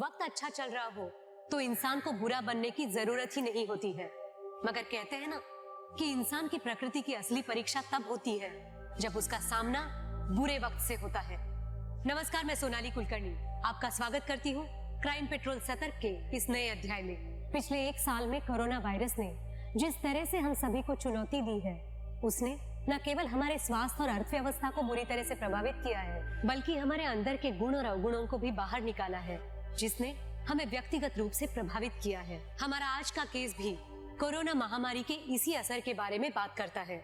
वक्त अच्छा चल रहा हो तो इंसान को बुरा बनने की जरूरत ही नहीं होती है। मगर कहते हैं ना कि इंसान की प्रकृति की असली परीक्षा तब होती है जब उसका सामना बुरे वक्त से होता है। नमस्कार, मैं सोनाली कुलकर्णी आपका स्वागत करती हूँ क्राइम पेट्रोल सतर्क के इस नए अध्याय में। पिछले 1 साल में कोरोना वायरस ने जिस तरह से हम सभी को चुनौती दी है, उसने न केवल हमारे स्वास्थ्य और अर्थव्यवस्था को बुरी तरह से प्रभावित किया है, बल्कि हमारे अंदर के गुण और अवगुणों को भी बाहर निकाला है, जिसने हमें व्यक्तिगत रूप से प्रभावित किया है। हमारा आज का केस भी कोरोना महामारी के इसी असर के बारे में बात करता है।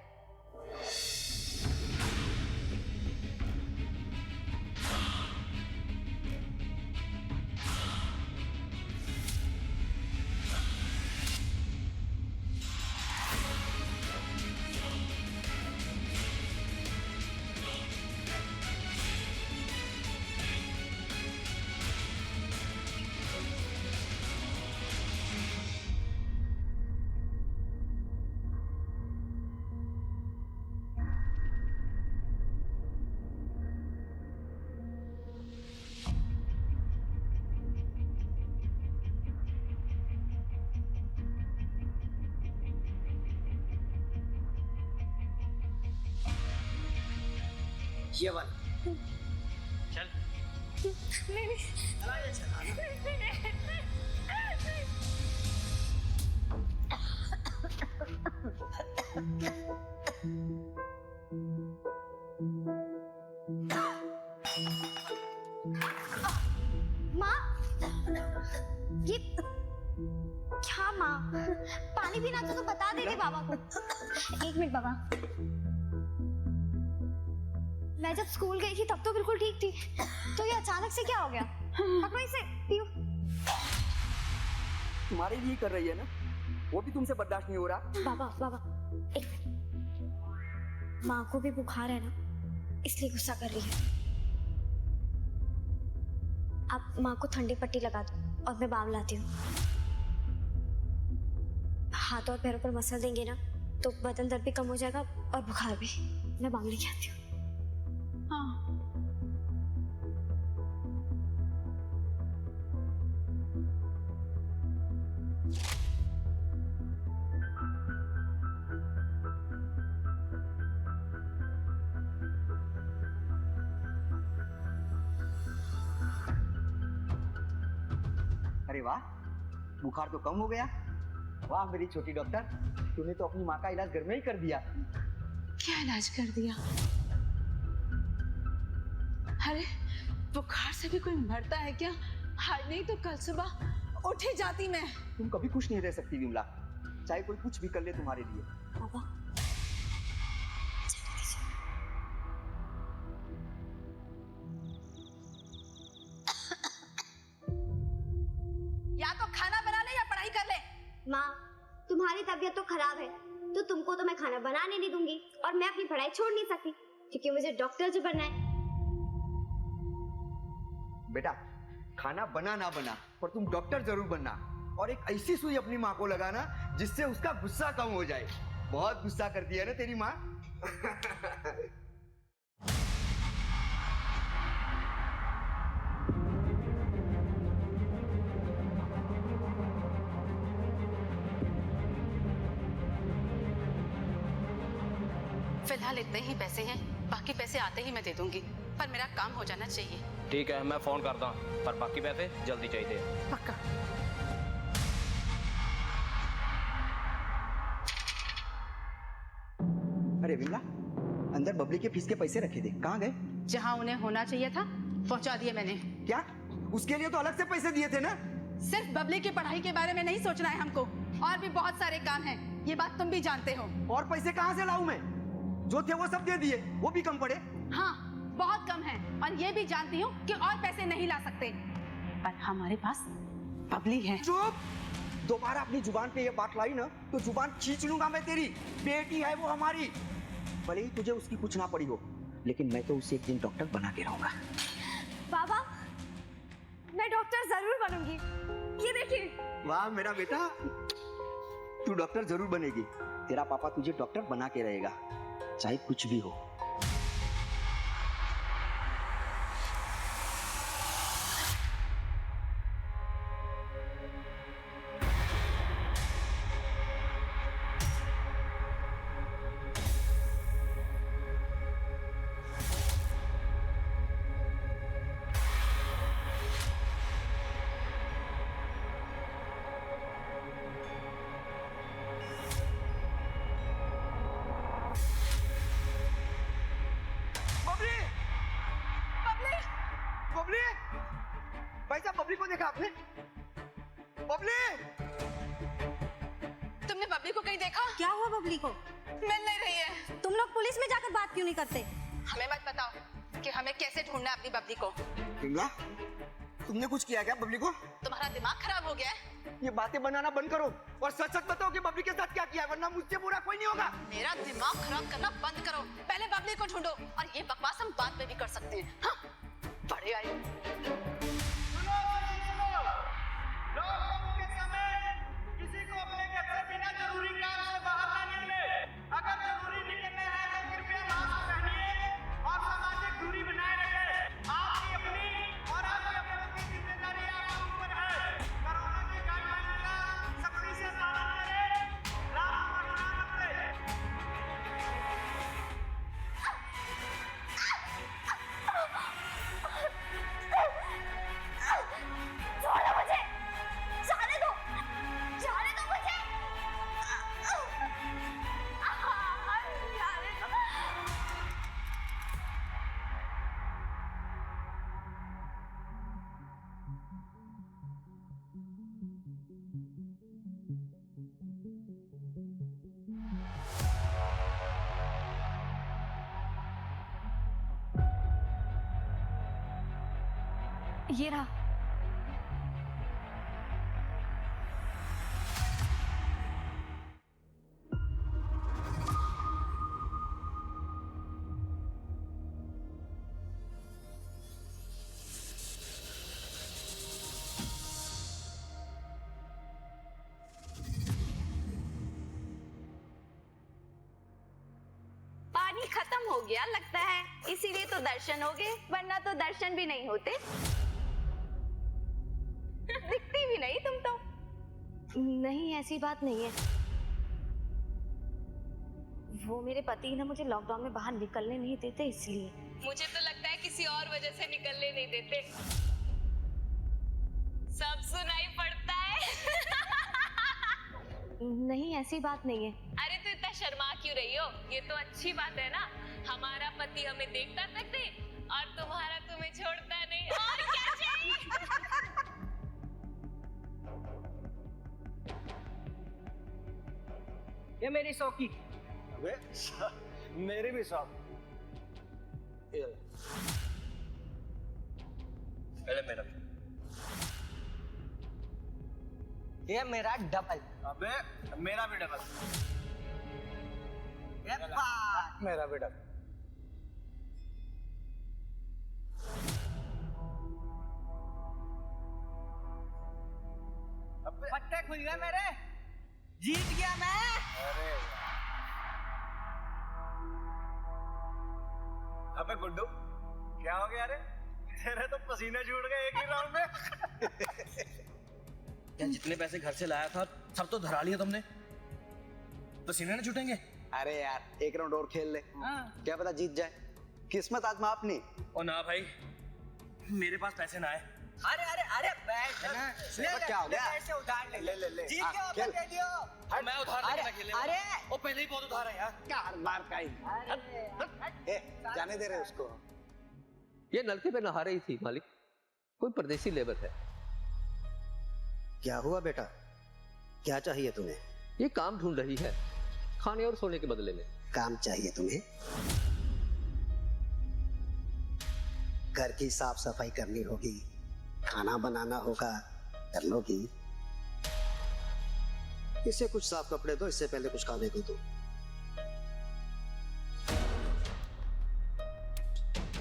ये वाला चल। नहीं चला ये चला। माँ, ये क्या माँ? पानी पीना तो बता देती बाबा को। 1 मिनट बाबा। मैं जब स्कूल गई थी तब तो बिल्कुल ठीक थी, तो ये अचानक से क्या हो गया? पकड़ो इसे, पियो। तुम्हारे लिए कर रही है ना, वो भी तुमसे बर्दाश्त नहीं हो रहा। बाबा एक मिनट। माँ को भी बुखार है ना, इसलिए गुस्सा कर रही है। आप माँ को ठंडी पट्टी लगा दो और मैं बाम लाती हूँ। हाथ और पैरों पर मसल देंगे ना तो बदन दर्द भी कम हो जाएगा और बुखार भी। मैं बाम लेके आती हूँ। हाँ। अरे वाह, बुखार तो कम हो गया। वाह मेरी छोटी डॉक्टर, तूने तो अपनी माँ का इलाज घर में ही कर दिया। क्या इलाज कर दिया? अरे बुखार से भी कोई मरता है क्या? हाय नहीं तो कल सुबह उठ ही जाती मैं। तुम कभी खुश नहीं रह सकती विमला, चाहे कोई कुछ भी कर ले तुम्हारे लिए। बाबा या तो खाना बना ले या पढ़ाई कर ले। माँ, तुम्हारी तबीयत तो खराब है तो तुमको तो मैं खाना बनाने नहीं दूंगी और मैं अपनी पढ़ाई छोड़ नहीं सकती क्योंकि मुझे डॉक्टर जो बनना है। बेटा, खाना बना ना बना पर तुम डॉक्टर जरूर बनना, और एक ऐसी सुई अपनी माँ को लगाना जिससे उसका गुस्सा कम हो जाए। बहुत गुस्सा करती है ना तेरी माँ। फिलहाल इतने ही पैसे हैं, बाकी पैसे आते ही मैं दे दूंगी, पर मेरा काम हो जाना चाहिए। ठीक है, मैं फोन करता हूँ, पर बाकी पैसे जल्दी चाहिए। पक्का। अरे विमला, अंदर बबली के फीस के पैसे रखे थे, कहाँ गए? जहाँ उन्हें होना चाहिए था पहुँचा दिए मैंने। क्या? उसके लिए तो अलग से पैसे दिए थे ना? सिर्फ बबली की पढ़ाई के बारे में नहीं सोचना है हमको, और भी बहुत सारे काम हैं, ये बात तुम भी जानते हो। और पैसे कहाँ से लाऊं मैं? जो थे वो सब दे दिए, वो भी कम पड़े। हाँ, बहुत कम है, और ये भी जानती हूँ कि और पैसे नहीं ला सकते, पर हमारे पास बबली है। चुप! दोबारा अपनी जुबान पे ये बात लाई ना तो जुबान खींच लूंगा मैं तेरी। बेटी है वो हमारी, भले ही तुझे उसकी कुछ ना पड़ी हो, लेकिन मैं तो उसे एक दिन डॉक्टर बना के रहूंगा। बाबा, मैं डॉक्टर जरूर बनूंगी। ये देखिए। वाह मेरा बेटा, तू डॉक्टर जरूर बनेगी। तेरा पापा तुझे डॉक्टर बना के रहेगा, चाहे कुछ भी हो। बबली बबली बबली भाई साहब बबली को देखा आपने? बबली तुमने बबली को कहीं देखा? क्या हुआ बबली को? मिल नहीं रही है। तुम लोग पुलिस में जाकर बात क्यों नहीं करते? हमें मत बताओ कि हमें कैसे ढूंढना है अपनी बबली को। पिंगला, तुमने कुछ किया क्या बबली को? तुम्हारा दिमाग खराब हो गया है। ये बातें बनाना बंद करो और सच सच बताओ कि बबली के साथ क्या किया है, वरना मुझसे बुरा कोई नहीं होगा। मेरा दिमाग खराब करना बंद करो। पहले बबली को ढूंढो और ये बकवास हम बाद में भी कर सकते हैं। हाँ? बड़े आए। लॉकडाउन के समय किसी को अपने घर से बिना जरूरी काम से बाहर ना निकले। अगर जरूरी निकलना है तो कृपया मास्क पहनिए और सामाजिक दूरी बनाए रखें। आपकी अपनी और आपके अपनों की जिम्मेदारी आपके ऊपर है। कोरोना की गाइडलाइन का सख्ती से पालन करें। लापरवाही ना बरतें। छोड़ो मुझे, जाने दो मुझे। जाने दो। ये रहा। पानी खत्म हो गया लगता है, इसीलिए तो दर्शन हो गए, वरना तो दर्शन भी नहीं होते। दिखती भी नहीं तुम तो। नहीं, ऐसी बात नहीं है। वो मेरे पति ना मुझे लॉकडाउन में बाहर निकलने नहीं देते, इसलिए। मुझे तो लगता है किसी और वजह से निकलने नहीं देते। सब सुनाई पड़ता है। नहीं, ऐसी बात नहीं है। अरे तो इतना शर्मा क्यों रही हो? ये तो अच्छी बात है ना। हमारा पति हमें देखता तक नहीं और तुम्हारा तुम्हें छोड़ता नहीं। और क्या चाहिए? ये मेरी सौकी। अबे मेरी भी शॉप। पहले मेरा। ये मेरा डबल। अबे मेरा भी डबल। ये पाँच। मेरा भी डबल। पट्टे खुल गए मेरे। जीत गया मैं। अरे अबे गुड्डू क्या हो गया रे? तेरे तो पसीने छूट गए एक ही राउंड में। क्या जितने पैसे घर से लाया था सब तो धरा लिया तुमने? पसीने न छूटेंगे? अरे यार एक राउंड और खेल ले, क्या पता जीत जाए। किस्मत आजमा अपनी। ओ ना भाई, मेरे पास पैसे ना आए। अरे अरे अरे बैठ ना। ले क्या हो गया? पैसे उधार ले ले। जीत हाँ, गया खेल। वापस दे दियो। हाँ, मैं उधार लेके ना खेलने वाला। अरे वो पहले ही बहुत उधार है यार। कार बार का ही। ए, जाने दे रहे उसको। ये नलके पे नहा रही थी मालिक, कोई परदेसी लेबर है। क्या हुआ बेटा, क्या चाहिए तुम्हें? ये काम ढूंढ रही है, खाने और सोने के बदले में। काम चाहिए तुम्हें? घर की साफ सफाई करनी होगी, खाना बनाना होगा, कर लोगी। इसे कुछ साफ कपड़े दो, इससे पहले कुछ खाने को दो।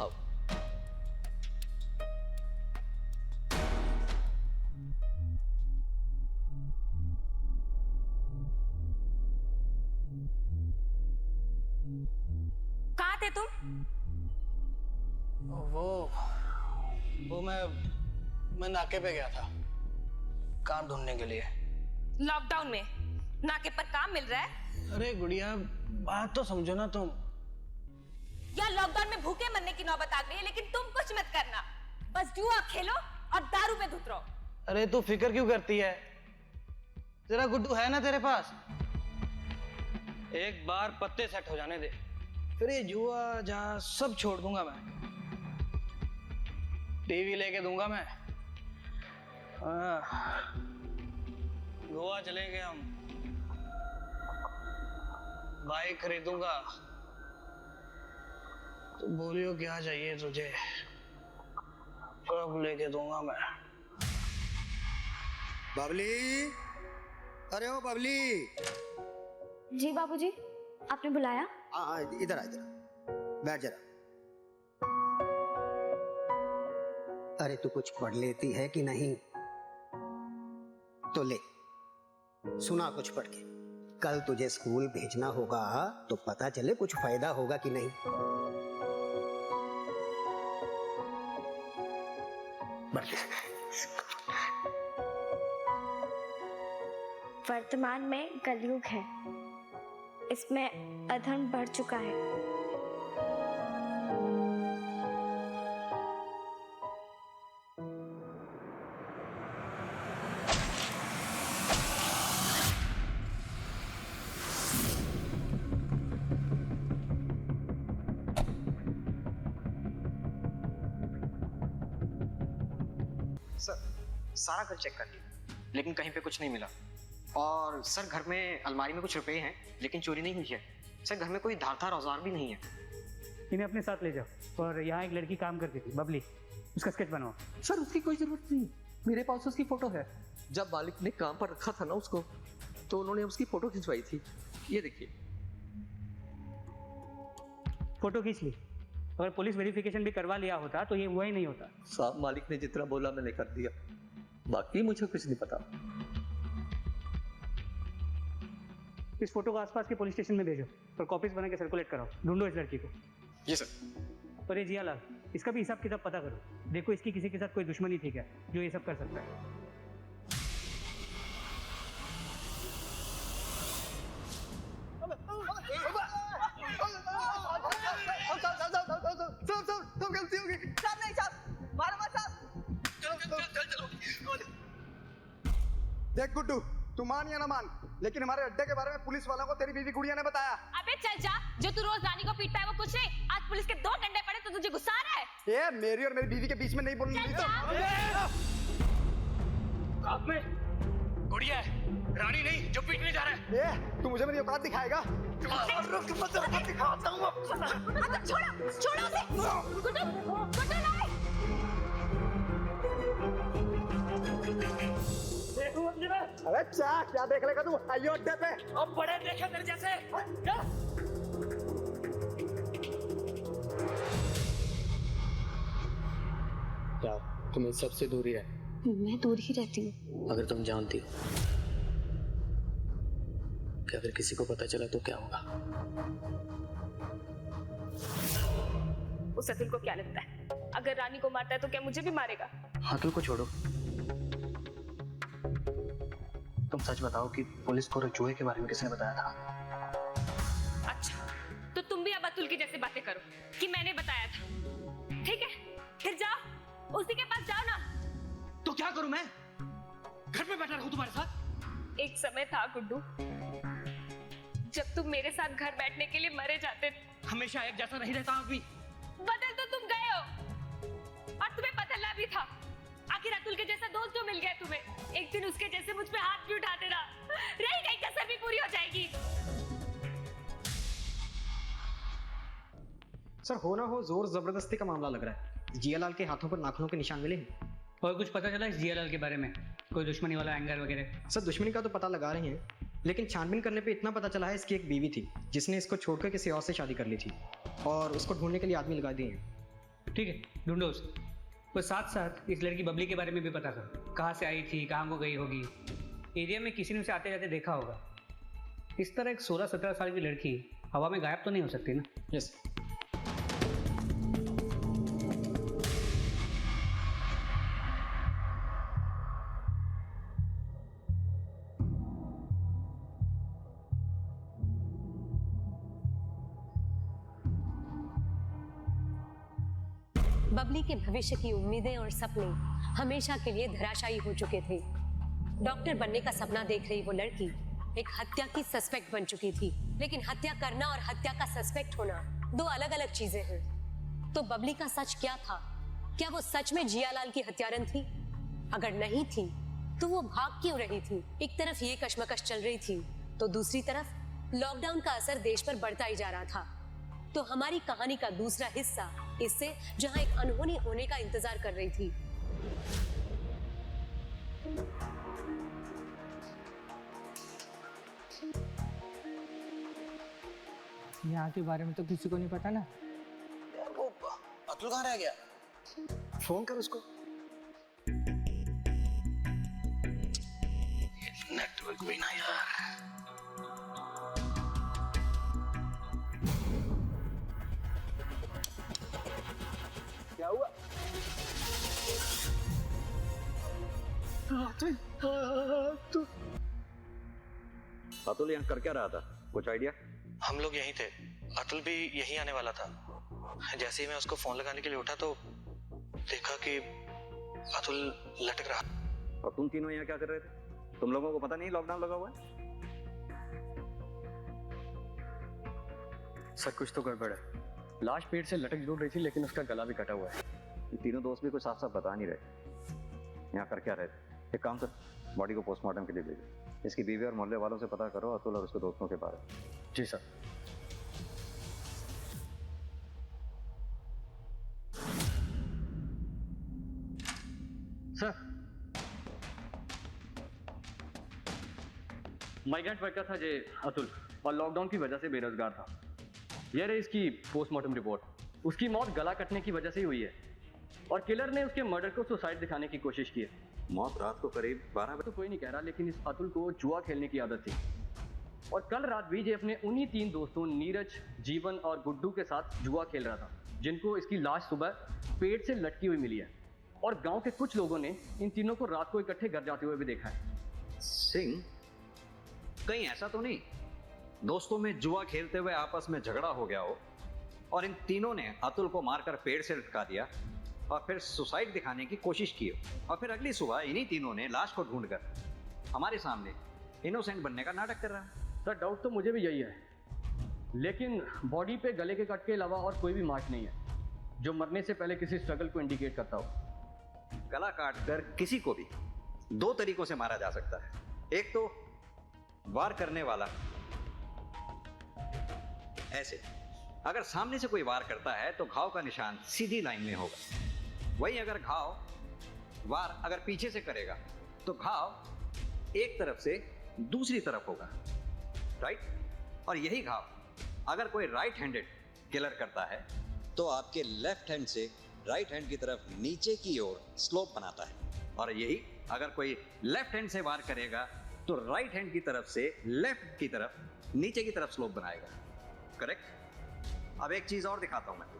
आओ। कहाँ थे तुम? वो मैं नाके पे गया था काम ढूंढने के लिए। लॉकडाउन में नाके पर काम मिल रहा है? अरे गुड़िया बात तो समझो ना तुम। यार लॉकडाउन में भूखे मरने की नौबत आ गई है, लेकिन तुम कुछ मत करना, बस जुआ खेलो और दारू पे धुत रहो। अरे तू फिक्र क्यों करती है? तेरा गुड्डू है ना तेरे पास, एक बार पत्ते सेट हो जाने दे, फिर ये जुआ जहाँ सब छोड़ दूंगा मैं। टीवी लेके दूंगा मैं। गोवा चलेंगे हम। बाइक खरीदूंगा। तो बोलियो क्या चाहिए तुझे, सब लेके दूंगा मैं। बबली, अरे ओ बबली। जी बाबूजी, आपने बुलाया? हाँ इधर आ, इधर बैठ जरा। अरे तू कुछ पढ़ लेती है कि नहीं? तो ले सुना कुछ पढ़ के। कल तुझे स्कूल भेजना होगा तो पता चले कुछ फायदा होगा कि नहीं। वर्तमान में कलयुग है, इसमें अधर्म बढ़ चुका है। सर सारा घर चेक कर लिया लेकिन कहीं पे कुछ नहीं मिला। और सर घर में अलमारी में कुछ रुपए हैं लेकिन चोरी नहीं हुई है। सर घर में कोई धारदार औजार भी नहीं है। इन्हें अपने साथ ले जाओ। और यहाँ एक लड़की काम करती थी बबली, उसका स्केच बनाओ। सर उसकी कोई जरूरत नहीं, मेरे पास उसकी फोटो है। जब मालिक ने काम पर रखा था ना उसको, तो उन्होंने उसकी फोटो खिंचवाई थी। ये देखिए। फोटो खींच ली। अगर पुलिस वेरिफिकेशन भी करवा लिया होता तो ये हुआ ही नहीं होता। साहब मालिक ने जितना बोला मैंने कर दिया, बाकी मुझे कुछ नहीं पता। इस फोटो को आसपास के पुलिस स्टेशन में भेजो और कॉपीज बना के सर्कुलेट कराओ। ढूंढो इस लड़की को। जी सर। और ये जियालाल, इसका भी हिसाब किताब पता करो। देखो इसकी किसी के साथ कोई दुश्मनी थी क्या जो ये सब कर सकता है। सब गलती होगी। साहब नहीं साहब, मारो मत साहब। देख गुड्डू, तू मान या ना मान, लेकिन हमारे अड्डे के बारे में पुलिस वालों को तेरी बीवी गुड़िया ने बताया। अबे चल जा, जो तू रोज रानी को पीटता है वो कुछ नहीं। आज पुलिस के 2 डंडे पड़े तो तुझे गुस्सा आ रहा है? ये मेरी और मेरी बीवी के बीच में नहीं बोलनी चल तो। आप में गुड़िया है, रानी नहीं जो पीटने जा रहा है। ये तू मुझे मेरी औकात दिखाएगा? रुक मत, दिखाता हूँ। छोड़ो छोड़ो उसे। गुड्डू गुड्डू नहीं। अरे क्या देख लेगा तू? आइयो अड्डे पे। अब बड़े देखे तेरे जैसे। यार तुम इन सबसे दूर ही रहे। मैं दूर ही रहती हूँ। अगर तुम जानती हो कि अगर किसी को पता चला तो क्या होगा? उस अतुल को क्या लगता है अगर रानी को मारता है तो क्या मुझे भी मारेगा? अतुल को छोड़ो, तुम सच बताओ कि पुलिस को जुए के बारे में किसने बताया था? अच्छा, तो तुम भी अब अतुल की जैसे बातें करो कि मैंने बताया था। ठीक है, फिर जाओ उसी के पास जाओ ना। तो क्या करूं मैं? घर में बैठा रहूं तुम्हारे साथ? एक समय था गुड्डू जब तुम मेरे साथ घर बैठने के लिए मरे जाते थे। हमेशा एक जैसा नहीं रहता आदमी। बदल तो तुम गए हो और तुम्हें बदलना भी था। आखिर अतुल के जैसा दोस्त जो मिल गया तुम्हें, एक दिन उसके जैसे मुझ पे हाथ भी उठा देना। रही गई कसर भी पूरी हो जाएगी। सर हो ना हो जोर जबरदस्ती का मामला लग रहा है। जियालाल के हाथों पर नाखूनों के निशान मिले हैं। और कुछ पता चला इस जियालाल के बारे में? कोई दुश्मनी वाला एंगर वगैरह? सर दुश्मनी का तो पता लगा रहे हैं, लेकिन छानबीन करने पे इतना पता चला है इसकी एक बीवी थी जिसने इसको छोड़कर किसी और से शादी कर ली थी और उसको ढूंढने के लिए आदमी लगा दिए हैं। ठीक है, ढूंढो उसे। और साथ साथ इस लड़की बबली के बारे में भी पता करो। कहाँ से आई थी, कहाँ को गई होगी। एरिया में किसी ने उसे आते जाते देखा होगा। इस तरह एक 16-17 साल की लड़की हवा में गायब तो नहीं हो सकती ना? यस। बबली के भविष्य की उम्मीदें और सपने हमेशा के लिए धराशायी हो चुके थे। डॉक्टर बनने का सपना देख रही वो लड़की एक हत्या की सस्पेक्ट बन चुकी थी। लेकिन हत्या करना और हत्या का सस्पेक्ट होना दो अलग अलग चीजें हैं। तो बबली का सच क्या था? क्या वो सच में जियालाल की हत्यारन थी? अगर नहीं थी तो वो भाग क्यों रही थी? एक तरफ ये कश्मकश चल रही थी तो दूसरी तरफ लॉकडाउन का असर देश पर बढ़ता ही जा रहा था। तो हमारी कहानी का दूसरा हिस्सा इससे जहां एक अनहोनी होने का इंतजार कर रही थी। यहाँ के बारे में तो किसी को नहीं पता ना। यार वो अतुल कहाँ रह गया? फोन कर उसको। नेटवर्क भी ना यार। क्या हुआ? अतुल यहाँ कर क्या रहा था? कुछ आइडिया? हम लोग यहीं थे, अतुल भी यहीं आने वाला था। जैसे ही मैं उसको फोन लगाने के लिए उठा तो देखा कि अतुल लटक रहा। और तुम तीनों यहाँ क्या कर रहे थे? तुम लोगों को पता नहीं लॉकडाउन लगा हुआ है? सर कुछ तो गड़बड़ है। लाश पेड़ से लटक जरूर रही थी लेकिन उसका गला भी कटा हुआ है। ये तीनों दोस्त भी कुछ साफ साफ बता नहीं रहे यहाँ कर क्या रहे थे। एक काम कर, बॉडी को पोस्टमार्टम के लिए भेजो। इसकी बीवी और मोहल्ले वालों से पता करो अतुल और उसके दोस्तों के बारे में। जी सर। सर माइग्रेंट वर्कर था जे अतुल और लॉकडाउन की वजह से बेरोजगार था। यह रही इसकी पोस्टमार्टम रिपोर्ट। उसकी मौत गला कटने की वजह से ही हुई है और किलर ने उसके मर्डर को सुसाइड दिखाने की कोशिश की है। मौत रात को करीब 12 बजे। तो कोई नहीं कह रहा लेकिन इस अतुल को जुआ खेलने की आदत थी और कल रात भी ये अपने उन्हीं 3 दोस्तों नीरज, जीवन और गुड्डू के साथ जुआ खेल रहा था, जिनको इसकी लाश सुबह पेड़ से लटकी हुई मिली है। और गांव के कुछ लोगों ने इन तीनों को रात को इकट्ठे घर जाते हुए भी देखा है। सिंह, कहीं ऐसा तो नहीं दोस्तों में जुआ खेलते हुए आपस में झगड़ा हो गया हो और इन तीनों ने अतुल को मारकर पेड़ से लटका दिया और फिर सुसाइड दिखाने की कोशिश की और फिर अगली सुबह इन्हीं तीनों ने लाश को ढूंढकर हमारे सामने इनोसेंट बनने का नाटक कर रहा है। सर डाउट तो मुझे भी यही है, लेकिन बॉडी पे गले के कट के अलावा और कोई भी मार्क नहीं है जो मरने से पहले किसी स्ट्रगल को इंडिकेट करता हो। गला काटकर किसी को भी 2 तरीकों से मारा जा सकता है। एक तो वार करने वाला ऐसे, अगर सामने से कोई वार करता है तो घाव का निशान सीधी लाइन में होगा। वहीं अगर वार अगर पीछे से करेगा तो घाव एक तरफ से दूसरी तरफ होगा, राइट? और यही घाव अगर कोई राइट हैंडेड किलर करता है तो आपके लेफ्ट हैंड से राइट हैंड की तरफ नीचे की ओर स्लोप बनाता है। और यही अगर कोई लेफ्ट हैंड से वार करेगा तो राइट हैंड की तरफ से लेफ्ट की तरफ नीचे की तरफ स्लोप बनाएगा, करेक्ट? अब एक चीज और दिखाता हूं मैं तुझे।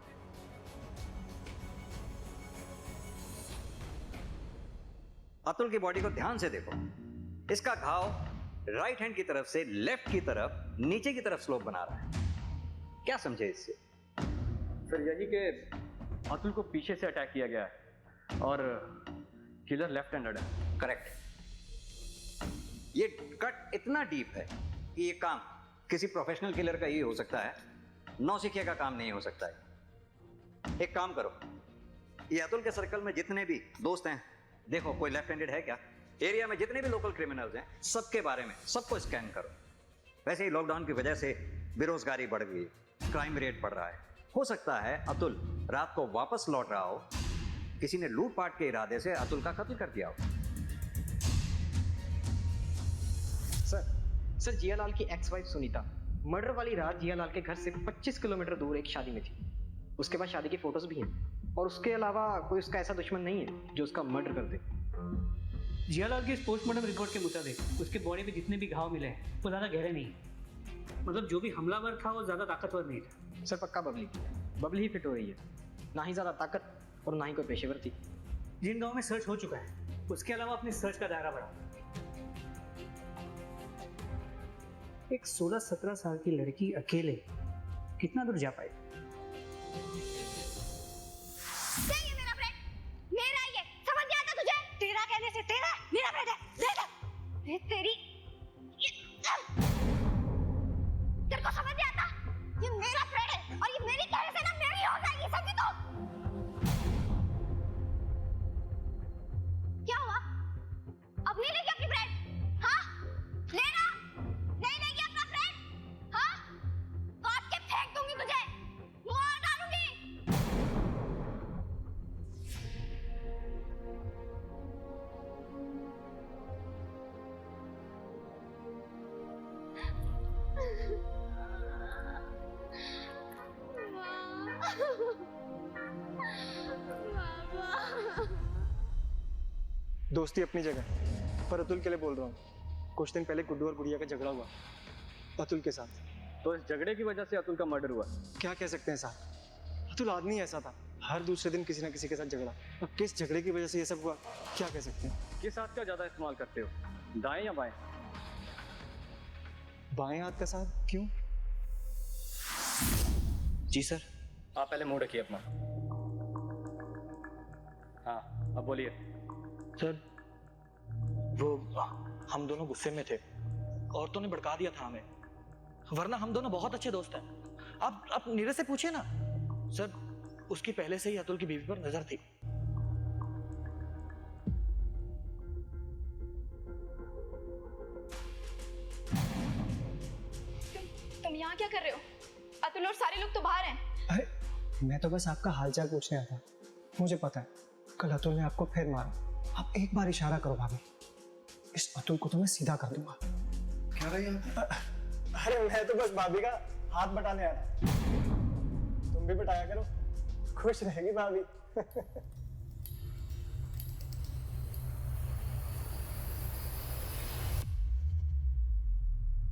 अतुल की बॉडी को ध्यान से देखो। इसका घाव राइट हैंड की तरफ से लेफ्ट की तरफ नीचे की तरफ स्लोप बना रहा है। क्या समझे इससे? सर यही कि अतुल को पीछे से अटैक किया गया है और किलर लेफ्ट हैंडेड है। करेक्ट। ये कट इतना डीप है कि ये काम किसी प्रोफेशनल किलर का ही हो सकता है, नौसिखिया का काम नहीं हो सकता है। एक काम करो, ये अतुल के सर्कल में जितने भी दोस्त हैं, देखो कोई लेफ्ट हैंडेड है क्या? एरिया में जितने भी लोकल क्रिमिनल्स हैं सबके बारे में सबको स्कैन करो। वैसे ही लॉकडाउन की वजह से बेरोजगारी बढ़ गई, क्राइम रेट बढ़ रहा है। हो सकता है अतुल रात को वापस लौट रहा हो, किसी ने लूटपाट के इरादे से अतुल का कत्ल कर दिया हो। सर जियालाल की एक्स वाइफ सुनीता मर्डर वाली रात जियालाल के घर से 25 किलोमीटर दूर एक शादी में थी। उसके बाद शादी की फोटोज भी हैं और उसके अलावा कोई उसका ऐसा दुश्मन नहीं है जो उसका मर्डर कर दे। जियालाल की इस पोस्टमार्टम रिपोर्ट के मुताबिक उसके बॉडी में जितने भी घाव मिले हैं वो ज़्यादा गहरे नहीं है। मतलब जो भी हमलावर था वो ज़्यादा ताकतवर नहीं था। सर पक्का बबली ही फिट हो रही है, ना ही ज़्यादा ताकत और ना ही कोई पेशेवर थी। जिन गाँव में सर्च हो चुका है उसके अलावा अपनी सर्च का दायरा बढ़ा। एक 16-17 साल की लड़की अकेले कितना दूर जा पाई? ये मेरा फ्रेंड, मेरा ये समझ नहीं आता तुझे? तेरा कहने से तेरा मेरा फ्रेंड है। तेरी तेरे को समझ नहीं आता? ये मेरा फ्रेंड है और ये मेरी दोस्ती अपनी जगह, पर अतुल के लिए बोल रहा हूँ। कुछ दिन पहले गुड्डू और गुड़िया का झगड़ा हुआ अतुल के साथ। तो इस झगड़े की वजह से अतुल का मर्डर हुआ? क्या कह सकते हैं साहब, अतुल आदमी ऐसा था, हर दूसरे दिन किसी ना किसी के साथ झगड़ा। अब किस झगड़े की वजह से ये सब हुआ, क्या कह सकते हैं। किस हाथ का ज्यादा इस्तेमाल करते हो, दाएं या बाएं? बाएं हाथ का साहब, क्यों? जी सर। आप पहले मुंह रखिए अपना। हाँ अब बोलिए। सर वो हम दोनों गुस्से में थे, औरतों ने भड़का दिया था हमें, वरना हम दोनों बहुत अच्छे दोस्त हैं। आप नीरज से पूछिए ना सर, उसकी पहले से ही अतुल की बीवी पर नजर थी। तुम यहाँ क्या कर रहे हो? अतुल और सारे लोग तो बाहर हैं। अरे मैं तो बस आपका हालचाल पूछने आया था। मुझे पता है कल अतुल ने आपको फिर मारा। आप एक बार इशारा करो भाभी, इस अतुल को तो मैं सीधा कर दूंगा। क्या रही है? अरे मैं तो बस भाभी का हाथ बटाने आया था, तुम भी बटाया करो, खुश रहेगी भाभी।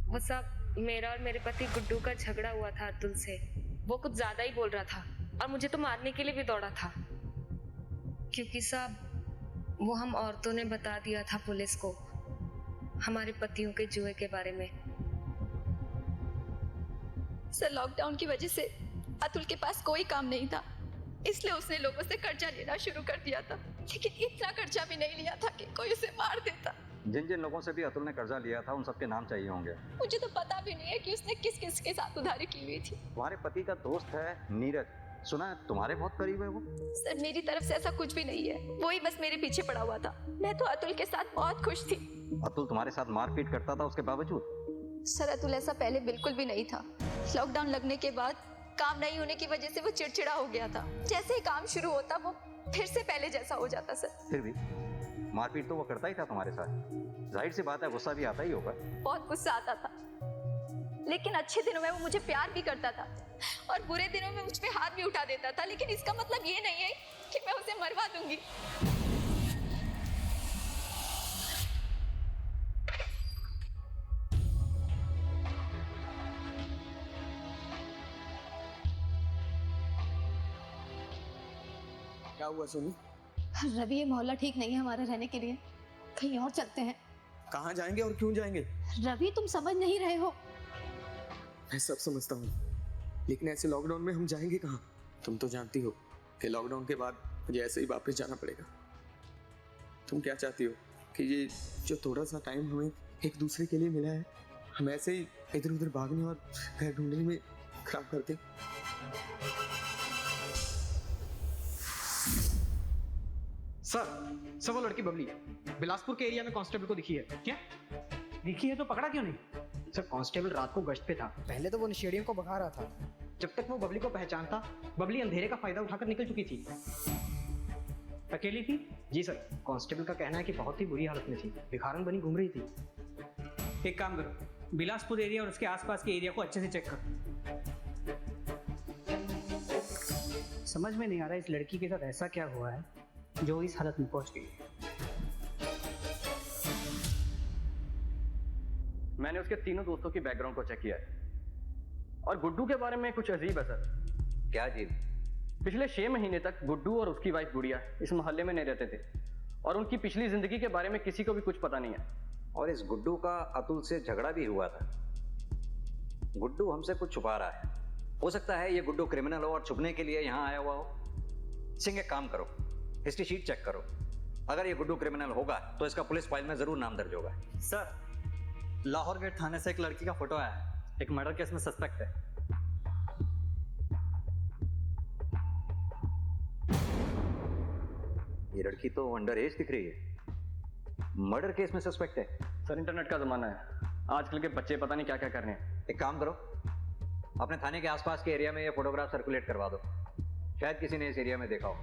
वो सब मेरा और मेरे पति गुड्डू का झगड़ा हुआ था अतुल से। वो कुछ ज्यादा ही बोल रहा था और मुझे तो मारने के लिए भी दौड़ा था, क्योंकि साहब वो हम औरतों ने बता दिया था पुलिस को हमारे पतियों के जुए के बारे में। सर लॉकडाउन की वजह से अतुल के पास कोई काम नहीं था, इसलिए उसने लोगों से कर्जा लेना शुरू कर दिया था, लेकिन इतना कर्जा भी नहीं लिया था कि कोई उसे मार देता। जिन जिन लोगों से भी अतुल ने कर्जा लिया था उन सबके नाम चाहिए होंगे। मुझे तो पता भी नहीं है कि उसने किस किस के साथ उधारी की हुई थी। तुम्हारे पति का दोस्त है नीरज, सुना है तुम्हारे बहुत करीब है वो। सर मेरी तरफ से ऐसा कुछ भी नहीं है, वो ही बस मेरे पीछे पड़ा हुआ था। मैं तो अतुल के साथ बहुत खुश थी। अतुल तुम्हारे साथ मारपीट करता था उसके बावजूद? सर अतुल ऐसा पहले बिल्कुल भी नहीं था। लॉकडाउन लगने के बाद काम नहीं होने की वजह से वो चिड़चिड़ा हो गया था। जैसे ही काम शुरू होता वो फिर से पहले जैसा हो जाता। सर फिर भी मारपीट तो वो करता ही था तुम्हारे साथ, जाहिर सी बात है गुस्सा भी आता ही होगा। बहुत गुस्सा आता था, लेकिन अच्छे दिनों में वो मुझे प्यार भी करता था और बुरे दिनों में मुझ पे हाथ भी उठा देता था। लेकिन इसका मतलब ये नहीं है कि मैं उसे मरवा दूंगी। क्या हुआ सोनू? रवि ये मोहल्ला ठीक नहीं है हमारे रहने के लिए, कहीं और चलते हैं। कहाँ जाएंगे और क्यों जाएंगे? रवि तुम समझ नहीं रहे हो। मैं सब समझता हूँ, लेकिन ऐसे लॉकडाउन में हम जाएंगे कहाँ? तुम तो जानती हो कि लॉकडाउन के बाद मुझे ऐसे ही वापस जाना पड़ेगा। तुम क्या चाहती हो कि ये जो थोड़ा सा टाइम हमें एक दूसरे के लिए मिला है, हम ऐसे ही इधर उधर भागने और घर ढूंढने में खराब करते? सर वो लड़की बबली बिलासपुर के एरिया में कांस्टेबल को दिखी है। क्या दिखी है तो पकड़ा क्यों नहीं? सर कांस्टेबल रात को गश्त पे था, पहले तो वो नशेड़ियों को भगा रहा था। जब तक वो बबली को पहचानता, बबली अंधेरे का फायदा उठाकर निकल चुकी थी। अकेली थी? जी सर, कांस्टेबल का कहना है कि बहुत ही बुरी हालत में थी, भिखारन बनी घूम रही थी। एक काम करो, बिलासपुर एरिया और उसके आसपास के एरिया को अच्छे से चेक करो। समझ में नहीं आ रहा इस लड़की के साथ ऐसा क्या हुआ है जो इस हालत में पहुंच गई। मैंने उसके तीनों दोस्तों की बैकग्राउंड को चेक किया है और गुड्डू के बारे में कुछ अजीब है सर। क्या अजीब? पिछले 6 महीने तक गुड्डू और उसकी वाइफ गुड़िया इस मोहल्ले में नहीं रहते थे और उनकी पिछली जिंदगी के बारे में किसी को भी कुछ पता नहीं है। और इस गुड्डू का अतुल से झगड़ा भी हुआ था। गुड्डू हमसे कुछ छुपा रहा है। हो सकता है ये गुड्डू क्रिमिनल हो और छुपने के लिए यहाँ आया हुआ हो। सिंह एक काम करो, हिस्ट्री शीट चेक करो। अगर ये गुड्डू क्रिमिनल होगा तो इसका पुलिस फाइल में जरूर नाम दर्ज होगा। सर लाहौर गेट थाने से एक लड़की का फोटो आया है, एक मर्डर केस में सस्पेक्ट है। ये लड़की तो अंडर एज दिख रही है, मर्डर केस में सस्पेक्ट है। सर इंटरनेट का जमाना है, आजकल के बच्चे पता नहीं क्या क्या कर रहे हैं। एक काम करो, अपने थाने के आसपास के एरिया में ये फोटोग्राफ सर्कुलेट करवा दो, शायद किसी ने इस एरिया में देखा हो।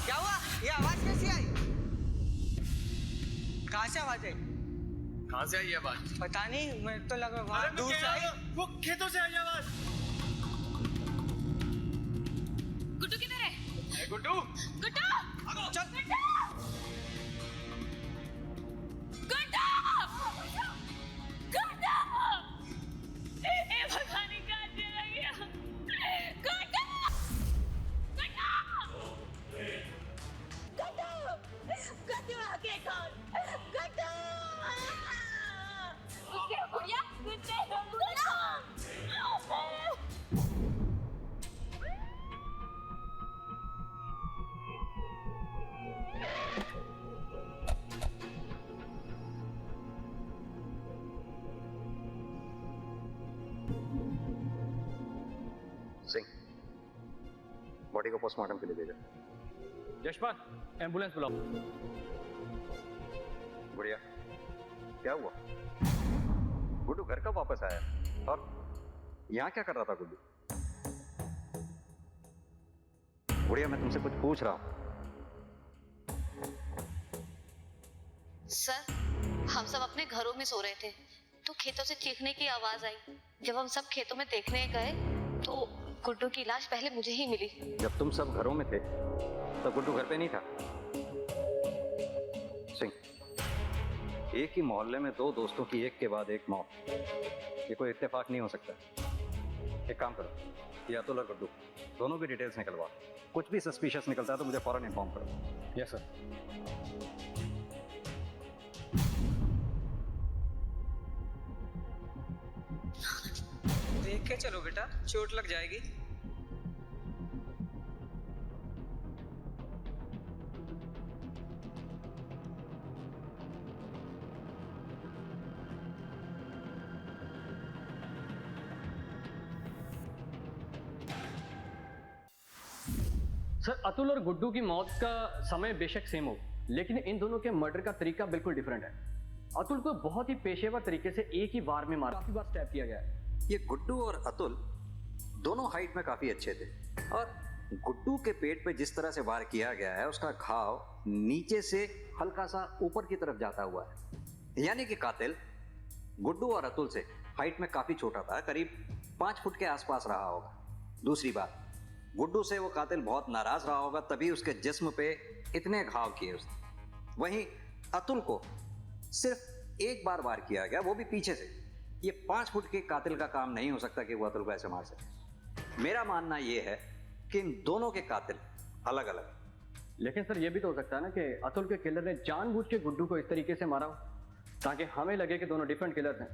क्या हुआ? ये आवाज कैसी आई? कहाँ से आवाज आई? कहाँ से आई आवाज? पता नहीं, मैं तो लगा वहाँ दूर से आई। वो खेतों से आई आवाज। गुड्डू गुड्डू भागो चल गुड्डू गुड्डू गुड्डू ए भगवान का चला गया गुड्डू गुड्डू गुड्डू आगे कौन गुड्डू उसके गुड़िया गुड्डू सिंह, बॉडी को पोस्टमार्टम के लिए भेजा। यशपाल एम्बुलेंस बुलाओ। गुड़िया, क्या हुआ? गुड्डू घर कब वापस आया और यहाँ क्या कर रहा था गुड्डू? गुड़िया, मैं तुमसे कुछ पूछ रहा हूँ। सर, हम सब अपने घरों में सो रहे थे तो खेतों से चीखने की आवाज आई। जब हम सब खेतों में देखने गए तो गुड्डू की लाश पहले मुझे ही मिली। जब तुम सब घरों में थे तो गुड्डू घर पे नहीं था। सिंह, एक ही मोहल्ले में दो दोस्तों की एक के बाद एक मौत, ये कोई इत्तेफाक नहीं हो सकता। एक काम करो, ये अतुल और गुड्डू दोनों की डिटेल्स निकलवा। कुछ भी सस्पिशियस निकलता है तो मुझे फौरन इन्फॉर्म करो। Yes sir. देख के चलो बेटा, चोट लग जाएगी। सर, अतुल और गुड्डू की मौत का समय बेशक सेम हो, लेकिन इन दोनों के मर्डर का तरीका बिल्कुल डिफरेंट है। अतुल को बहुत ही पेशेवर तरीके से एक ही वार में मारा, काफी बार स्टैब किया गया है। ये गुड्डू और अतुल दोनों हाइट में काफी अच्छे थे और गुड्डू के पेट पे जिस तरह से वार किया गया है उसका घाव नीचे से हल्का सा ऊपर की तरफ जाता हुआ है, यानी कि कातिल गुड्डू और अतुल से हाइट में काफी छोटा था, करीब 5 फुट के आसपास रहा होगा। दूसरी बात, गुड्डू से वो कातिल बहुत नाराज रहा होगा, तभी उसके जिस्म पे इतने घाव किए उसने। वहीं अतुल को सिर्फ एक बार वार किया गया, वो भी पीछे से। ये 5 फुट के कातिल का काम नहीं हो सकता कि वो अतुल को ऐसे मार सके। मेरा मानना ये है कि इन दोनों के कातिल अलग अलग। लेकिन सर, ये भी तो हो सकता है ना कि अतुल के किलर ने जानबूझ के गुड्डू को इस तरीके से मारा हो ताकि हमें लगे कि दोनों डिफरेंट किलर्स हैं।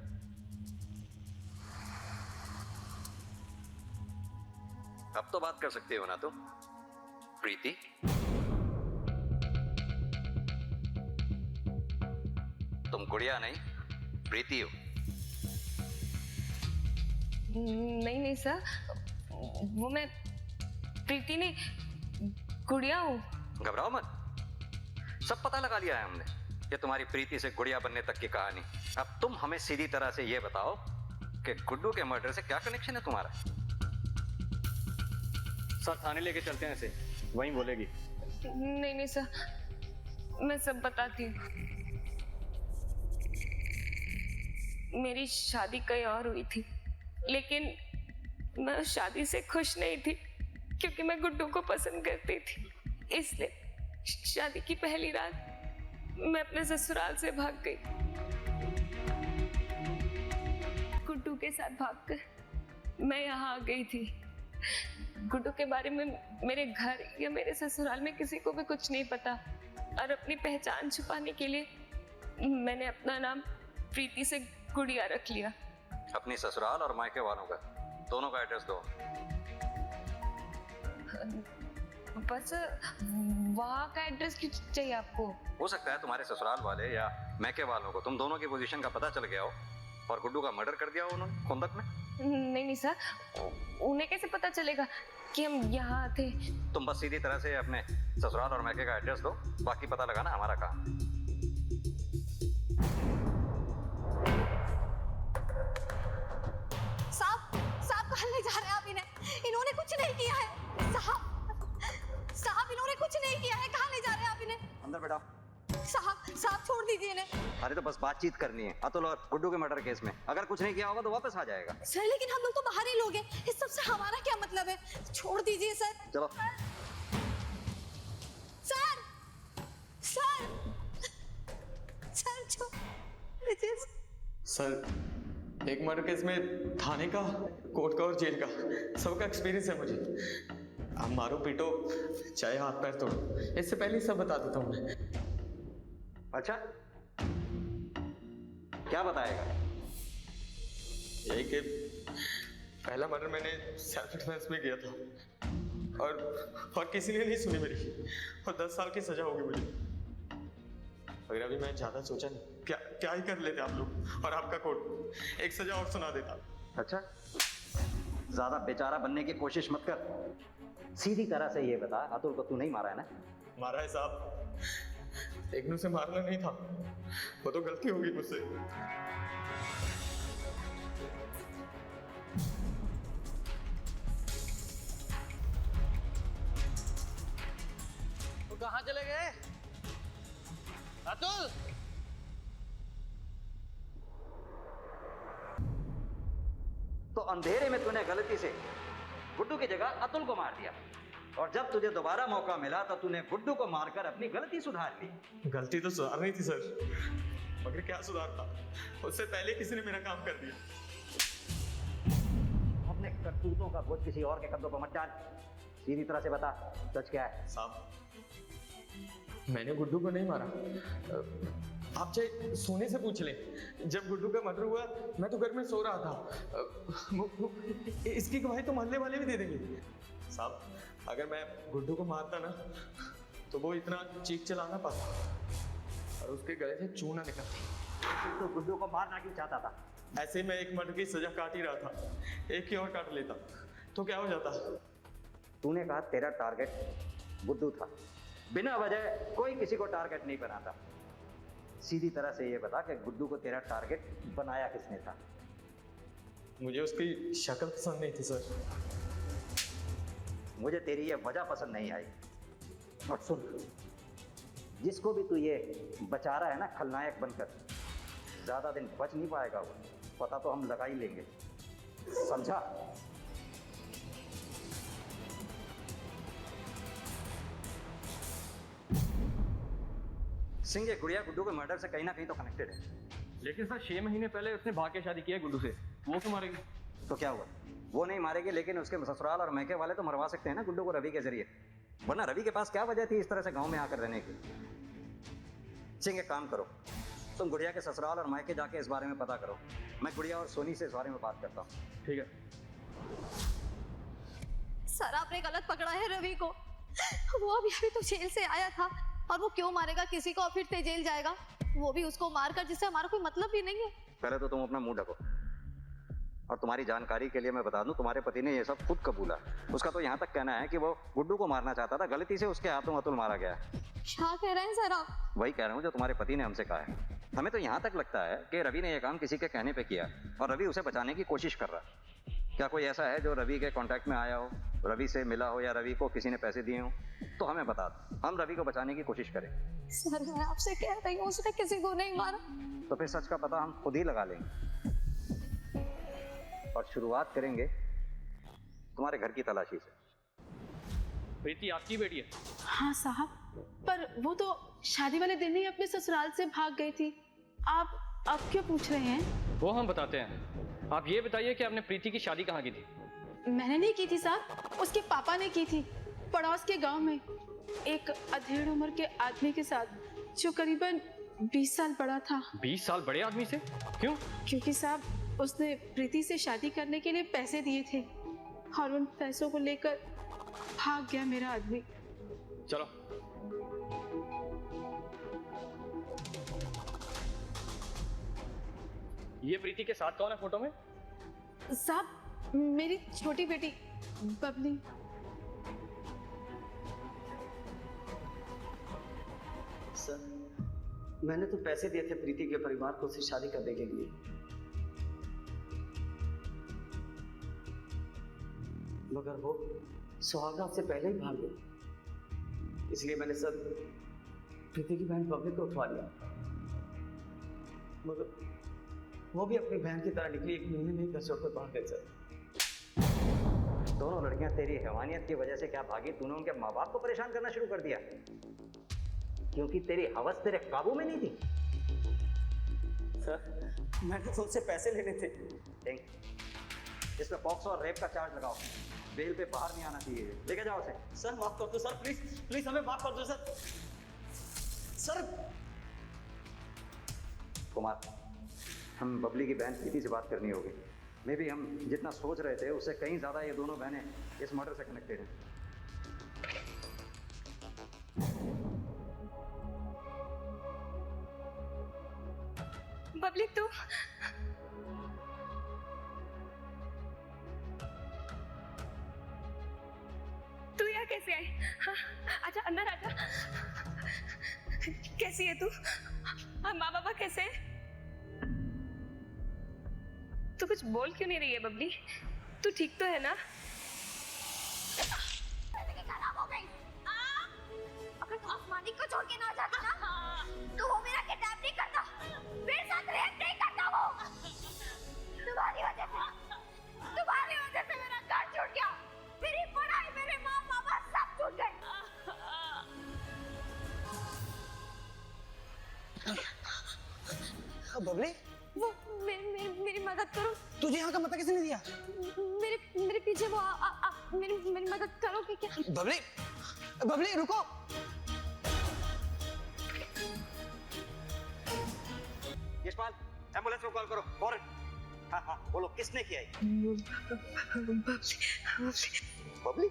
अब तो बात कर सकते हो ना तुम, प्रीति? तुम गुड़िया नहीं, प्रीति हो। नहीं नहीं सर, वो मैं प्रीति नहीं, गुड़िया हूँ। घबराओ मत, सब पता लगा लिया है हमने। ये तुम्हारी प्रीति से गुड़िया बनने तक की कहानी। अब तुम हमें सीधी तरह से ये बताओ कि गुड्डू के मर्डर से क्या कनेक्शन है तुम्हारा? सर, थाने लेके चलते हैं इसे, वहीं बोलेगी। नहीं नहीं सर, मैं सब बताती हूँ। मेरी शादी कहीं और हुई थी, लेकिन मैं उस शादी से खुश नहीं थी क्योंकि मैं गुड्डू को पसंद करती थी। इसलिए शादी की पहली रात मैं अपने ससुराल से भाग गई। गुड्डू के साथ भागकर मैं यहाँ आ गई थी। गुड्डू के बारे में मेरे घर या मेरे ससुराल में किसी को भी कुछ नहीं पता, और अपनी पहचान छुपाने के लिए मैंने अपना नाम प्रीति से गुड़िया रख लिया। अपनी ससुराल और मायके वालों का दोनों का एड्रेस दो। बस वहाँ का एड्रेस क्यों चाहिए आपको? हो सकता है तुम्हारे ससुराल वाले या मैके वालों को तुम दोनों की पोजीशन का पता चल गया हो और गुड्डू का मर्डर कर दिया हो उन्होंने खुंदक में। नहीं नहीं सर, उन्हें कैसे पता चलेगा कि हम यहाँ थे? तुम बस सीधी तरह से अपने ससुराल और मैके का एड्रेस दो, बाकी पता लगाना हमारा काम। साहब कहाँ ले जा रहे हैं आप इन्हें? इन्होंने कुछ नहीं किया है। साहब इन्होंने कुछ नहीं किया है, कहाँ ले जा रहे हैं आप इन्हें? अंदर बैठा। साहब छोड़ दीजिए इन्हें। अरे तो बस बातचीत करनी है अतुल और गुड्डू के मर्डर केस में। अगर कुछ नहीं किया होगा तो वापस आ जाएगा। सर, लेकिन हम लोग तो बाहरी लोग हैं, इस सब से हमारा क्या मतलब है? छोड़ दीजिए सर। चलो। पूछो मुझे। सर एक मर्डर केस में थाने का, कोर्ट का और जेल का सबका एक्सपीरियंस है मुझे। आप मारो पीटो चाहे हाथ पैर तोड़ो, इससे पहले ही सब बता देता हूँ मैं। अच्छा क्या बताएगा? यही कि पहला मर्डर मैंने सेल्फ डिफेंस में किया था और किसी ने नहीं सुनी मेरी, और 10 साल की सजा होगी मुझे। अगर अभी मैं ज्यादा सोचा नहीं, क्या ही कर लेते आप लोग और आपका कोर्ट एक सजा और सुना देता। अच्छा ज्यादा बेचारा बनने की कोशिश मत कर, सीधी तरह से ये बता, अतुल को तू नहीं मारा है ना? मारा है साहब, एकनू से मारना नहीं था, वो तो गलती होगी मुझसे। तो कहाँ चले गए अतुल? तो अंधेरे में तूने गलती से गुड्डू की जगह अतुल को मार दिया, और जब तुझे दोबारा मौका मिला तो तूने गुड्डू को मारकर अपनी गलती सुधार ली। गलती तो सुधारनी थी सर, मगर क्या सुधारता, उससे पहले किसी ने मेरा काम कर दिया। अपने करतूतों का बोझ किसी और के कंधों पर मत डाल, सीधी तरह से बता सच क्या है? साहब मैंने गुड्डू को नहीं मारा, आप चाहे सोने से पूछ लें। जब गुड्डू का मर्डर हुआ मैं तो घर में सो रहा था, इसकी गवाही तो मोहल्ले वाले भी दे देंगे। साहब अगर मैं गुड्डू को मारता ना तो वो इतना चीख चिल्लाना पाता और उसके गले से चूना निकलता। तो गुड्डू को मारना क्यों चाहता था? ऐसे मैं एक मर्डर की सजा काट ही रहा था, एक ही और काट लेता तो क्या हो जाता? तूने कहा तेरा टारगेट गुड्डू था, बिना वजह कोई किसी को टारगेट नहीं बनाता। सीधी तरह से ये बता कि गुड्डू को तेरा टारगेट बनाया किसने था? मुझे उसकी शक्ल पसंद नहीं थी सर। मुझे तेरी ये वजह पसंद नहीं आई। और सुन, जिसको भी तू ये बचा रहा है ना खलनायक बनकर, ज्यादा दिन बच नहीं पाएगा वो, पता तो हम लगा ही लेंगे, समझा? सिंह ये गुड़िया गुड्डू के मर्डर से कहीं ना कहीं तो कनेक्टेड है। लेकिन सर 6 महीने पहले उसने भाग के शादी की है गुड्डू से, वो क्यों मारेगी? तो क्या हुआ, वो नहीं मारेगी, लेकिन उसके ससुराल और मैके वाले तो मरवा सकते हैं ना गुड्डू को रवि के जरिए। वरना रवि के पास क्या वजह थी इस तरह से गांव में आकर रहने की? सिंह एक काम करो, तुम गुड़िया के ससुराल और मैके जाके इस बारे में पता करो, मैं गुड़िया और सोनी से इस बारे में बात करता हूँ। ठीक है सर आपने गलत पकड़ा है रवि को, वो अभी तो जेल से आया था, और वो क्यों मारेगा किसी को और फिर से जेल जाएगा, वो भी उसको मारकर, जिससे हमारा कोई मतलब भी नहीं है। पहले तो तुम अपना मुंह ढको, और तुम्हारी जानकारी के लिए मैं बता दूं, तुम्हारे पति ने ये सब खुद कबूला। उसका तो यहाँ तक कहना है कि वो गुड्डू को मारना चाहता था, गलती से उसके हाथों अतुल मारा गया। क्या कह रहे हैं सर आप? वही कह रहा हूँ जो तुम्हारे पति ने हमसे कहा है। हमें तो यहाँ तक लगता है कि रवि ने यह काम किसी के कहने पे किया, और रवि उसे बचाने की कोशिश कर रहा है। क्या कोई ऐसा है जो रवि के कांटेक्ट में आया हो, रवि से मिला हो, या रवि को किसी ने पैसे दिए हो? तो हमें बता दो, हम रवि को बचाने की कोशिश करें। सर मैं आपसे कह रही हूँ, उसने किसी को नहीं मारा। तो फिर सच का पता हम खुद ही लगा लेंगे, और शुरुआत करेंगे तुम्हारे घर की तलाशी से। प्रीति आपकी बेटी है? हाँ साहब, पर वो तो शादी वाले दिन ही अपने ससुराल से भाग गई थी। आप अब क्यों पूछ रहे हैं? वो हम बताते हैं, आप ये बताइए कि आपने प्रीति की शादी कहाँ की थी? मैंने नहीं की थी साहब, उसके पापा ने की थी, पड़ोस के गांव में, एक अधेड़ उम्र के आदमी के साथ, जो करीबन 20 साल बड़ा था। 20 साल बड़े आदमी से? क्यों? क्योंकि साहब उसने प्रीति से शादी करने के लिए पैसे दिए थे, और उन पैसों को लेकर भाग गया मेरा आदमी। चलो ये प्रीति के साथ कौन है फोटो में? साहब मेरी छोटी बेटी बबली। सर मैंने तो पैसे दिए थे प्रीति के परिवार को उससे शादी करने के लिए, मगर वो सुहागरात से पहले ही भाग गया, इसलिए मैंने सर प्रीति की बहन बबली को उठवा लिया, मगर वो भी अपनी बहन की तरह निकली, 1 महीने में ही घर छोड़कर भाग गए सर। दोनों लड़कियां तेरी हैवानियत की वजह से क्या भागी? तूने उनके माँ बाप को परेशान करना शुरू कर दिया, क्योंकि तेरी हवस तेरे काबू में नहीं थी। सर मैंने तो उससे पैसे लेने थे। इस पे पॉक्सो और रेप का चार्ज लगाओ। बेल पे बाहर नहीं आना चाहिए। लेके जाओ उसे। सर माफ कर दो सर, प्लीज प्लीज हमें माफ कर दो सर। सर कुमार, हम बबली की बहन प्रीति से बात करनी होगी। मे भी हम जितना सोच रहे थे उससे कहीं ज्यादा ये दोनों बहनें इस मर्डर से कनेक्टेड हैं। बबली तू यहाँ कैसे आई? हाँ, आजा अंदर आजा। कैसी है तू? माँ बाबा कैसे है? तू कुछ बोल क्यों नहीं रही है बबली? तू ठीक तो है ना? खराब हो गई। अगर तू आसमानी को छोड़ के ना जाती ना तो वो मेरा किडनैप नहीं करता, मेरे साथ रेप नहीं करता वो। तुम्हारी वजह से मेरा घर छूट गया, मेरी पढ़ाई, मेरे माँ बाबा सब छूट गए। बबली वो मेरी मदद करो। तुझे यहाँ का पता किसने दिया? मेरे पीछे वो मेरी मदद करोगे क्या? बबली बबली रुको। यशपाल, एम्बुलेंस को कॉल करो फौरन। हाँ हाँ बोलो, किसने किया है? बबली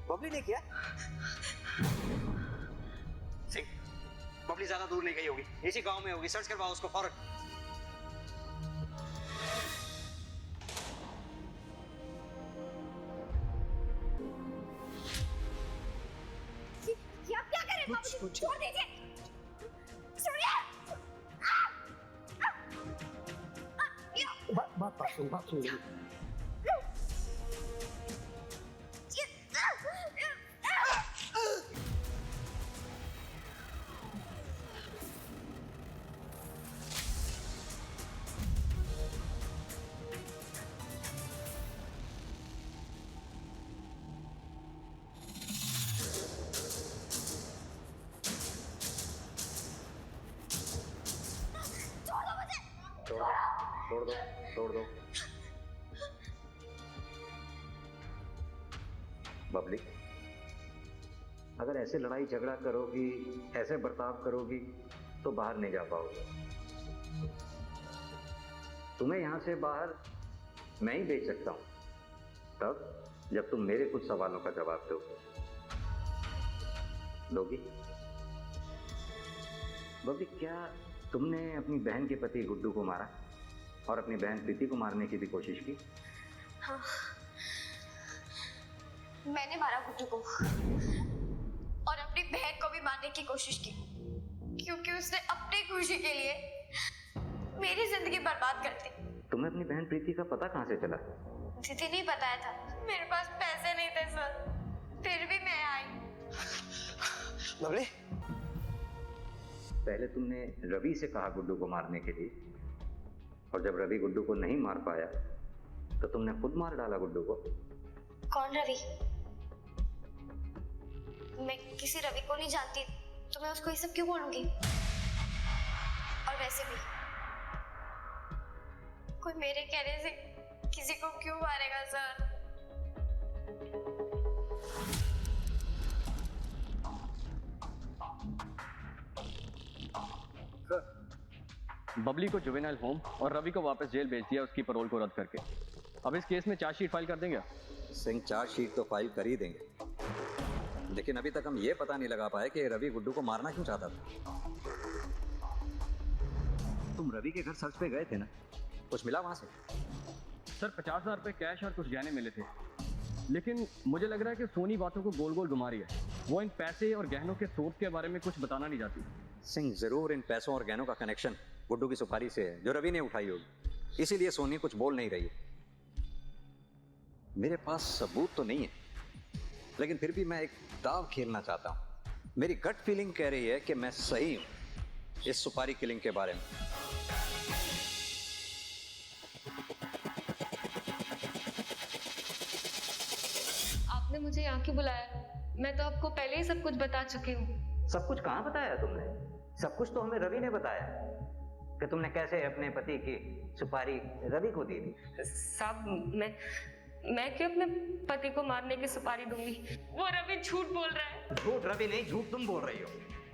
बबली ने किया? सिंह, बबली ज्यादा दूर नहीं गई होगी, इसी गांव में होगी। सर्च करवाओ उसको फौरन। क्या करें बाबूजी? छोड़ दीजिए। सुनिए। बात सुन। तोड़ दो। बबली, अगर ऐसे लड़ाई झगड़ा करोगी, ऐसे बर्ताव करोगी तो बाहर नहीं जा पाओगे। तुम्हें यहां से बाहर मैं ही भेज सकता हूं, तब जब तुम मेरे कुछ सवालों का जवाब दोगे। दोगी? बबली, क्या तुमने अपनी बहन के पति गुड्डू को मारा और अपनी बहन प्रीति को मारने की भी कोशिश की? हाँ, मैंने मारा गुड्डू को और अपनी बहन को भी मारने की कोशिश की, क्योंकि उसने अपनी खुशी के लिए मेरी जिंदगी बर्बाद कर दी। तुम्हें अपनी बहन प्रीति का पता कहाँ से चला? दीदी ने बताया था। मेरे पास पैसे नहीं थे सर, फिर भी मैं आई। बबली, पहले तुमने रवि से कहा गुड्डू को मारने के लिए, और जब रवि गुड्डू को नहीं मार पाया तो तुमने खुद मार डाला गुड्डू को। कौन रवि? मैं किसी रवि को नहीं जानती, तो मैं उसको ये सब क्यों बोलूंगी? और वैसे भी कोई मेरे कहने से किसी को क्यों मारेगा सर? बबली को जुवेनाइल होम और रवि को वापस जेल भेज दिया उसकी पैरोल को रद्द करके। अब इस केस में चार्जशीट फाइल कर देंगे? सिंह, चार्जशीट तो फाइल कर ही देंगे, लेकिन अभी तक हम ये पता नहीं लगा पाए कि रवि गुड्डू को मारना क्यों चाहता था। तुम रवि के घर सर्च पे गए थे ना, कुछ मिला वहां से? सर 50,000 रुपए कैश और कुछ गहने मिले थे, लेकिन मुझे लग रहा है कि सोनी बातों को गोल गोल घुमा रही है। वो इन पैसे और गहनों के सोर्स के बारे में कुछ बताना नहीं चाहती। सिंह, जरूर इन पैसों और गहनों का कनेक्शन गुड्डू की सुपारी से है जो रवि ने उठाई होगी, इसीलिए सोनी कुछ बोल नहीं रही है। मेरे पास सबूत तो नहीं है, लेकिन फिर भी मैं एक दाव खेलना चाहता हूं। मेरी गट फीलिंग कह रही है कि मैं सही हूं इस सुपारी किलिंग के बारे में। आपने मुझे यहाँ क्यों बुलाया? मैं तो आपको पहले ही सब कुछ बता चुकी हूँ। सब कुछ कहाँ बताया तुमने? सब कुछ तो हमें रवि ने बताया। कि तुमने कैसे अपने पति की सुपारी रवि को दी थी। साहब मैं क्यों अपने पति को मारने की सुपारी दूंगी? वो रवि झूठ बोल रहा है। झूठ रवि नहीं, झूठ तुम बोल रही हो,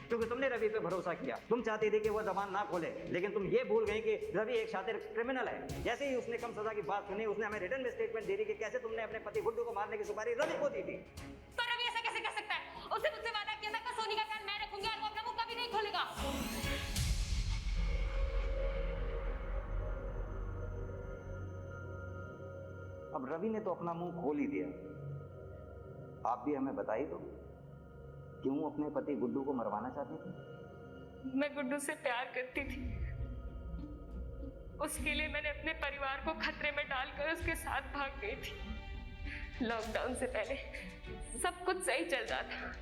क्योंकि तुमने रवि पे भरोसा किया। तुम चाहती थी कि वो जबान ना खोले, लेकिन तुम ये भूल गई कि रवि एक शातिर क्रिमिनल है। जैसे ही उसने कम सजा की बात सुनी, उसने हमें रिटर्न में स्टेटमेंट दे दी कि कैसे तुमने अपने पति गुड्डू को मारने की सुपारी रवि को दी थी। तो रवि ऐसा कैसे कर सकता है? उसने मुझसे वादा किया था कि सोनी का ख्याल मैं रखूंगी और वो अपना मुंह कभी नहीं खोलेगा। अब रवि ने तो अपना मुंह खोल ही दिया, आप भी हमें बता ही दो, क्यों अपने पति गुड्डू को मरवाना चाहती थी? मैं गुड्डू से प्यार करती थी। उसके लिए मैंने अपने परिवार को खतरे में डालकर उसके साथ भाग गई थी। लॉकडाउन से पहले सब कुछ सही चल रहा था।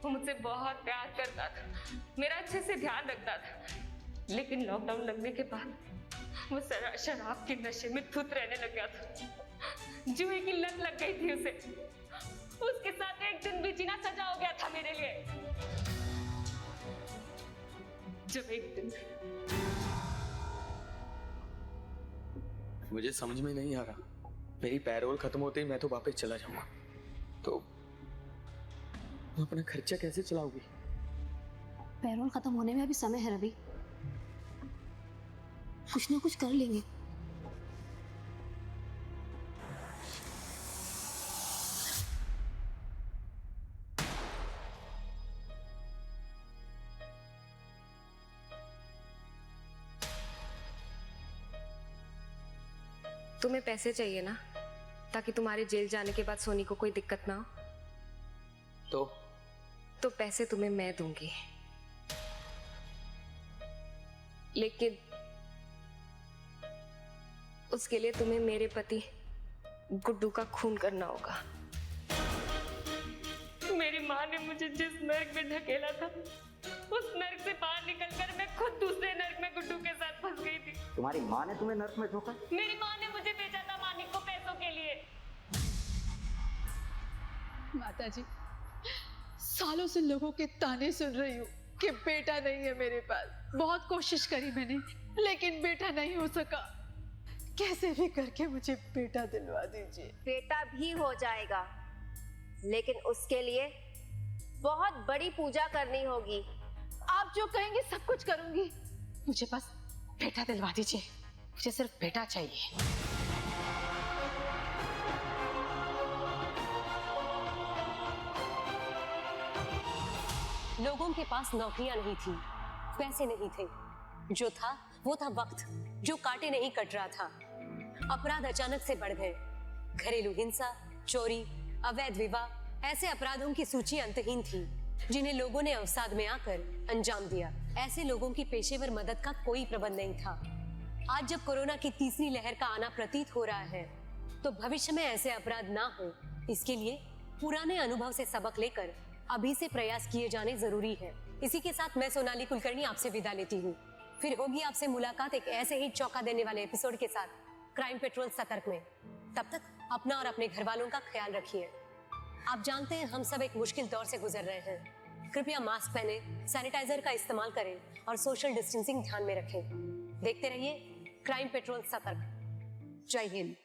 वो मुझसे बहुत प्यार करता था, मेरा अच्छे से ध्यान रखता था। लेकिन लॉकडाउन लगने के बाद वो शराब के नशे में धुत रहने लग गया था। जुए की लत लग गई थी उसे। उसके साथ एक दिन भी जीना सजा हो गया था मेरे लिए। जब एक दिन मुझे समझ में नहीं आ रहा, मेरी पैरोल खत्म होते ही मैं तो वापस चला जाऊंगा, तो मैं अपना खर्चा कैसे चलाऊंगी? पैरोल खत्म होने में अभी समय है रवि, कुछ ना कुछ कर लेंगे। तुम्हें पैसे चाहिए ना, ताकि तुम्हारे जेल जाने के बाद सोनी को कोई दिक्कत ना हो। तो पैसे तुम्हें मैं दूंगी, लेकिन उसके लिए तुम्हें मेरे पति गुड्डू का खून करना होगा। मेरी माँ ने मुझे जिस नर्क में ढकेला था, उस नर्क से बाहर निकलकर मैं खुद दूसरे नर्क में गुड्डू के साथ फंस गई थी। तुम्हारी माँ ने तुम्हें नर्क में झोंका? मेरी माँ ने मुझे बेचा था मानिक को पैसों के लिए। माताजी, सालों से लोगों के ताने सुन रही हूँ कि बेटा नहीं है मेरे पास। बहुत कोशिश करी मैंने, लेकिन बेटा नहीं हो सका। कैसे भी करके मुझे बेटा दिलवा दीजिए। बेटा भी हो जाएगा, लेकिन उसके लिए बहुत बड़ी पूजा करनी होगी। आप जो कहेंगे सब कुछ करूंगी, मुझे बस बेटा दिलवा दीजिए। मुझे सिर्फ बेटा चाहिए। लोगों के पास नौकरियां नहीं थी, पैसे नहीं थे, जो था वो था वक्त, जो काटे नहीं कट रहा था। अपराध अचानक से बढ़ गए। घरेलू हिंसा, चोरी, अवैध विवाह, ऐसे अपराधों की सूची अंतहीन थी, जिन्हें लोगों ने अवसाद में आकर अंजाम दिया। ऐसे लोगों की पेशेवर मदद का कोई प्रबंध नहीं था। आज जब कोरोना की तीसरी लहर का आना प्रतीत हो रहा है, तो भविष्य में ऐसे अपराध ना हो, इसके लिए पुराने अनुभव से सबक लेकर अभी से प्रयास किए जाने जरूरी है। इसी के साथ मैं सोनाली कुलकर्णी आपसे विदा लेती हूँ। फिर होगी आपसे मुलाकात एक ऐसे ही चौंका देने वाले एपिसोड के साथ क्राइम पेट्रोल सतर्क में। तब तक अपना और अपने घर वालों का ख्याल रखिए। आप जानते हैं हम सब एक मुश्किल दौर से गुजर रहे हैं। कृपया मास्क पहने, सैनिटाइजर का इस्तेमाल करें और सोशल डिस्टेंसिंग ध्यान में रखें। देखते रहिए क्राइम पेट्रोल सतर्क। जय हिंद।